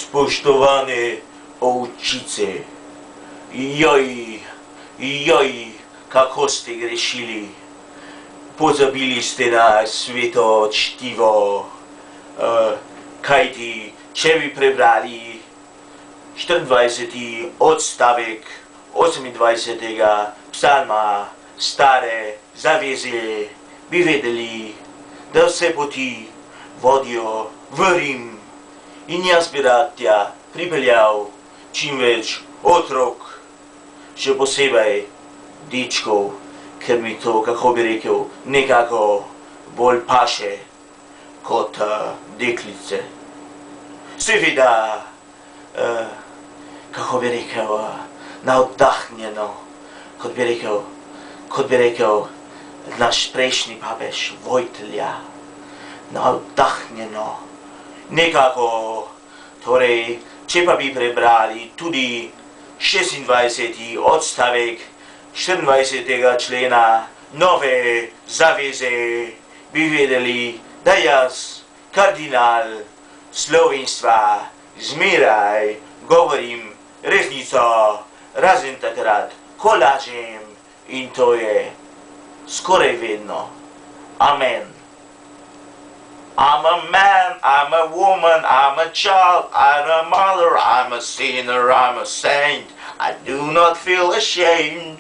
Spoštovane ovčice, joj, kako ste grešili. Pozabili ste na sveto čtivo, kajti če bi prebrali 24. odstavek 28. psalma stare zaveze, bi vedeli, da vse poti vodijo v Rim. In jaz bi rad tja pripeljal čim več otrok, še posebej dečkov, ker mi to, kako bi rekel, nekako bolj paše kot deklice. Seveda, kako bi rekel, navdahnjeno, kot bi rekel naš prejšnji papež Vojtelja, navdahnjeno. Nekako, torej, če pa bi prebrali tudi 26. odstavek 24. člena nove zaveze, bi vedeli, da jaz, kardinal slovenstva, zmeraj govorim resnico, razen takrat, ko lažem, in to je skoraj vedno. Amen. I'm a man, I'm a woman, I'm a child, I'm a mother, I'm a sinner, I'm a saint. I do not feel ashamed.